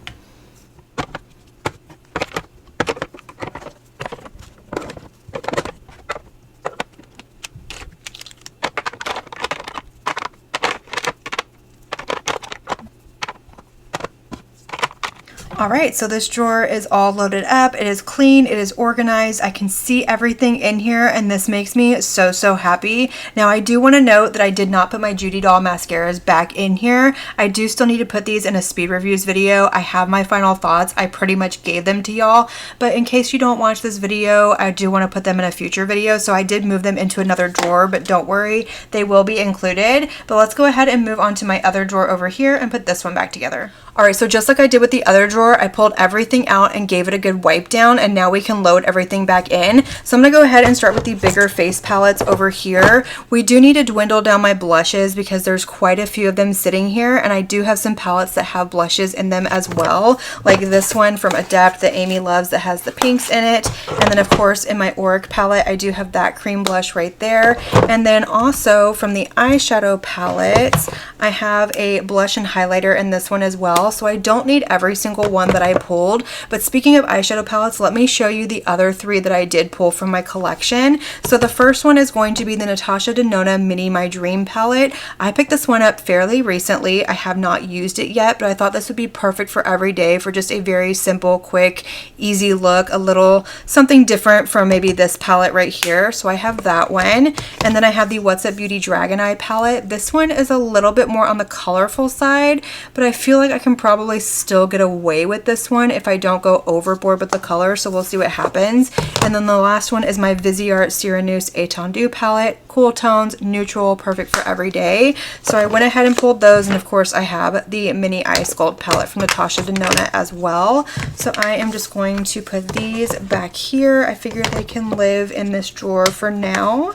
Alright, so this drawer is all loaded up. It is clean, it is organized, I can see everything in here, and this makes me so happy. Now I do want to note that I did not put my Judy Doll mascaras back in here. I do still need to put these in a speed reviews video. I have my final thoughts. I pretty much gave them to y'all, but in case you don't watch this video, I do want to put them in a future video, so I did move them into another drawer, but don't worry, they will be included. But let's go ahead and move on to my other drawer over here and put this one back together. All right, so just like I did with the other drawer, I pulled everything out and gave it a good wipe down, and now we can load everything back in. So I'm gonna go ahead and start with the bigger face palettes over here. We do need to dwindle down my blushes because there's quite a few of them sitting here, and I do have some palettes that have blushes in them as well, like this one from Adept that Amy loves that has the pinks in it. And then of course in my Auric palette, I do have that cream blush right there. And then also from the eyeshadow palettes, I have a blush and highlighter in this one as well. So I don't need every single one that I pulled. But speaking of eyeshadow palettes, let me show you the other three that I did pull from my collection. So the first one is going to be the Natasha Denona Mini My Dream palette. I picked this one up fairly recently. I have not used it yet, but I thought this would be perfect for every day for just a very simple, quick, easy look, a little something different from maybe this palette right here. So I have that one. And then I have the What's Up Beauty Dragon Eye palette. This one is a little bit more on the colorful side, but I feel like I can probably still get away with this one if I don't go overboard with the color, so we'll see what happens. And then the last one is my Viseart Ceranusse Étendue palette. Cool tones, neutral, perfect for every day. So I went ahead and pulled those, and of course I have the Mini Eye Sculpt palette from Natasha Denona as well. So I am just going to put these back here. I figure they can live in this drawer for now.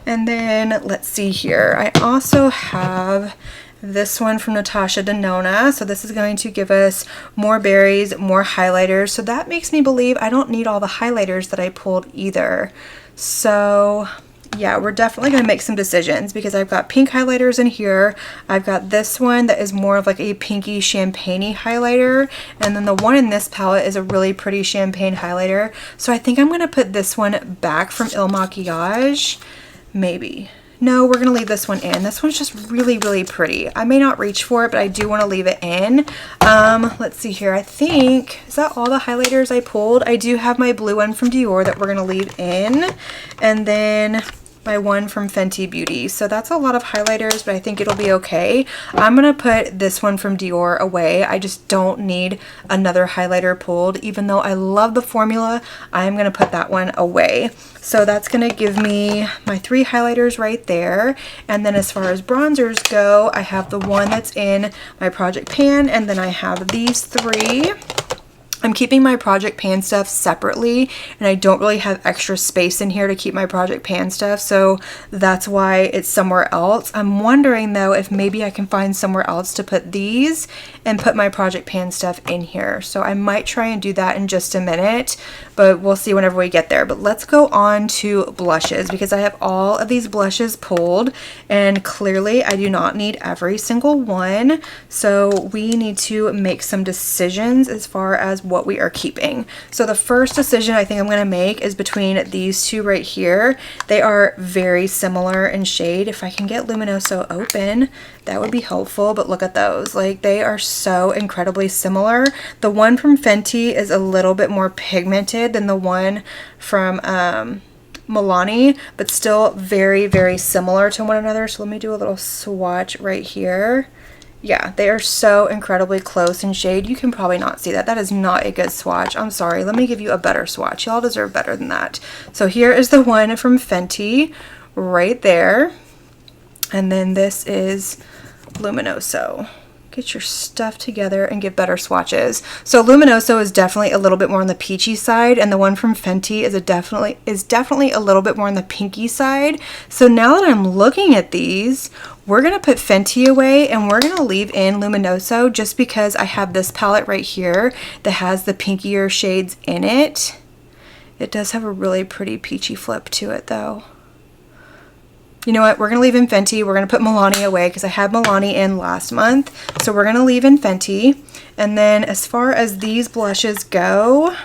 And then let's see here. I also have this one from Natasha Denona. So this is going to give us more berries, more highlighters. So that makes me believe I don't need all the highlighters that I pulled either. So yeah, we're definitely going to make some decisions because I've got pink highlighters in here. I've got this one that is more of like a pinky champagne-y highlighter. And then the one in this palette is a really pretty champagne highlighter. So I think I'm going to put this one back from Il Makiage. Maybe. No, we're going to leave this one in. This one's just really, really pretty. I may not reach for it, but I do want to leave it in. Let's see here. I think, is that all the highlighters I pulled? I do have my blue one from Dior that we're going to leave in. And then my one from Fenty Beauty. So that's a lot of highlighters, but I think it'll be okay. I'm going to put this one from Dior away. I just don't need another highlighter pulled. Even though I love the formula, I'm going to put that one away. So that's going to give me my three highlighters right there. And then as far as bronzers go, I have the one that's in my Project Pan, and then I have these three. I'm keeping my Project Pan stuff separately, and I don't really have extra space in here to keep my Project Pan stuff, so that's why it's somewhere else. I'm wondering though if maybe I can find somewhere else to put these and put my Project Pan stuff in here. So I might try and do that in just a minute, but we'll see whenever we get there. But let's go on to blushes because I have all of these blushes pulled, and clearly I do not need every single one. So we need to make some decisions as far as what we are keeping. So the first decision I think I'm going to make is between these two right here. They are very similar in shade. If I can get Luminoso open, that would be helpful, but look at those. Like, they are so incredibly similar. The one from Fenty is a little bit more pigmented than the one from Milani, but still very, very similar to one another. So let me do a little swatch right here. Yeah, they are so incredibly close in shade. You can probably not see that. That is not a good swatch. I'm sorry. Let me give you a better swatch. Y'all deserve better than that. So here is the one from Fenty right there. And then this is Luminoso. Get your stuff together and give better swatches. So Luminoso is definitely a little bit more on the peachy side, and the one from Fenty is definitely a little bit more on the pinky side. So now that I'm looking at these, we're gonna put Fenty away and we're gonna leave in Luminoso just because I have this palette right here that has the pinkier shades in it. It does have a really pretty peachy flip to it though. You know what, we're going to leave in Fenty. We're going to put Milani away because I had Milani in last month. So we're going to leave in Fenty. And then as far as these blushes go,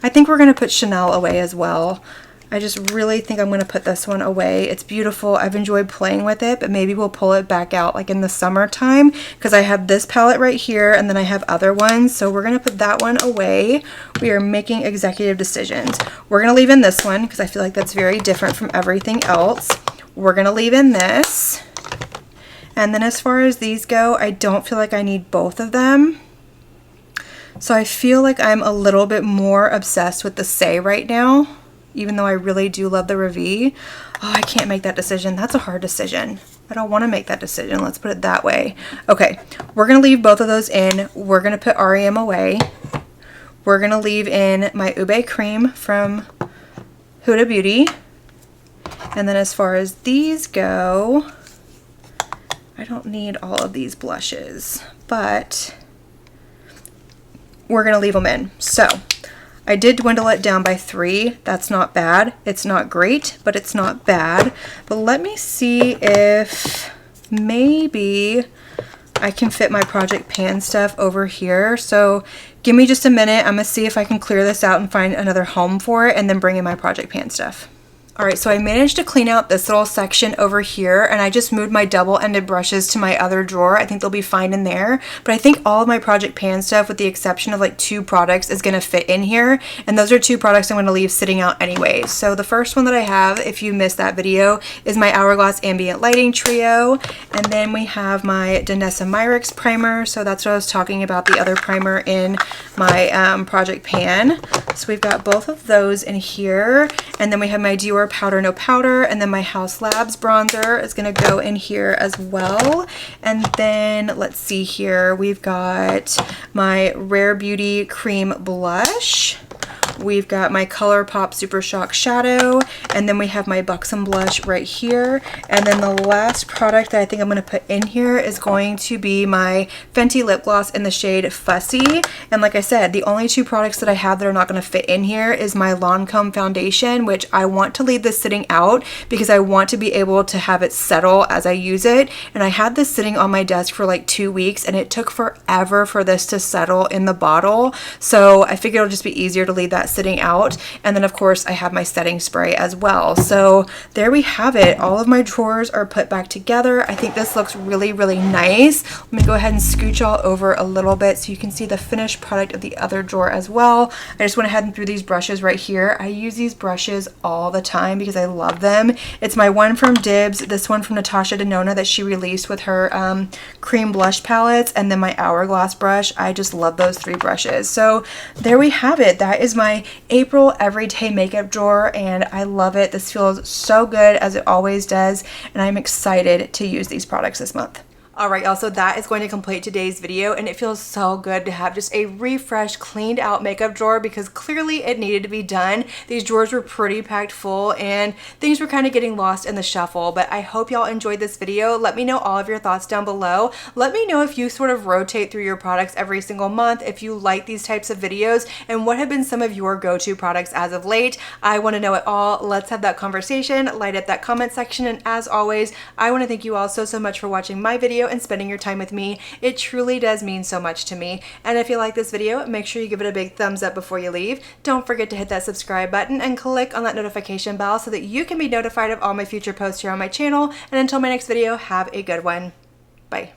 I think we're going to put Chanel away as well. I just really think I'm going to put this one away. It's beautiful. I've enjoyed playing with it, but maybe we'll pull it back out like in the summertime because I have this palette right here and then I have other ones. So we're going to put that one away. We are making executive decisions. We're going to leave in this one because I feel like that's very different from everything else. We're going to leave in this. And then as far as these go, I don't feel like I need both of them. So I feel like I'm a little bit more obsessed with the Say right now, even though I really do love the Ravi. Oh, I can't make that decision. That's a hard decision. I don't want to make that decision. Let's put it that way. Okay, we're going to leave both of those in. We're going to put REM away. We're going to leave in my Ube cream from Huda Beauty. And then as far as these go, I don't need all of these blushes, but we're going to leave them in. So I did dwindle it down by 3. That's not bad. It's not great, but it's not bad. But let me see if maybe I can fit my Project Pan stuff over here. So give me just a minute. I'm going to see if I can clear this out and find another home for it and then bring in my Project Pan stuff. All right, so I managed to clean out this little section over here, and I just moved my double-ended brushes to my other drawer. I think they'll be fine in there, but I think all of my Project Pan stuff, with the exception of like 2 products, is gonna fit in here, and those are 2 products I'm gonna leave sitting out anyway. So the first one that I have, if you missed that video, is my Hourglass Ambient Lighting Trio, and then we have my Danessa Myricks primer. So that's what I was talking about, the other primer in my Project Pan. So we've got both of those in here, and then we have my Dior Powder No Powder, and then my House Labs bronzer is going to go in here as well. And then let's see here, we've got my Rare Beauty Cream Blush. We've got my ColourPop Super Shock Shadow, and then we have my Buxom blush right here. And then the last product that I think I'm going to put in here is going to be my Fenty lip gloss in the shade Fussy. And like I said, the only 2 products that I have that are not going to fit in here is my Lancome foundation, which I want to leave this sitting out because I want to be able to have it settle as I use it. And I had this sitting on my desk for like 2 weeks, and it took forever for this to settle in the bottle. So I figured it'll just be easier to leave that sitting out. And then of course I have my setting spray as well. So there we have it. All of my drawers are put back together. I think this looks really, really nice. Let me go ahead and scooch all over a little bit so you can see the finished product of the other drawer as well. I just went ahead and threw these brushes right here. I use these brushes all the time because I love them. It's my one from Dibs, this one from Natasha Denona that she released with her cream blush palettes, and then my Hourglass brush. I just love those 3 brushes. So there we have it. That is my April everyday makeup drawer, and I love it. This feels so good, as it always does, and I'm excited to use these products this month. Alright y'all, so that is going to complete today's video, and it feels so good to have just a refreshed, cleaned out makeup drawer because clearly it needed to be done. These drawers were pretty packed full and things were kind of getting lost in the shuffle, but I hope y'all enjoyed this video. Let me know all of your thoughts down below. Let me know if you sort of rotate through your products every single month, if you like these types of videos, and what have been some of your go-to products as of late. I want to know it all. Let's have that conversation, light up that comment section, and as always, I want to thank you all so much for watching my video and spending your time with me. It truly does mean so much to me. And if you like this video, make sure you give it a big thumbs up before you leave. Don't forget to hit that subscribe button and click on that notification bell so that you can be notified of all my future posts here on my channel. And until my next video, have a good one. Bye.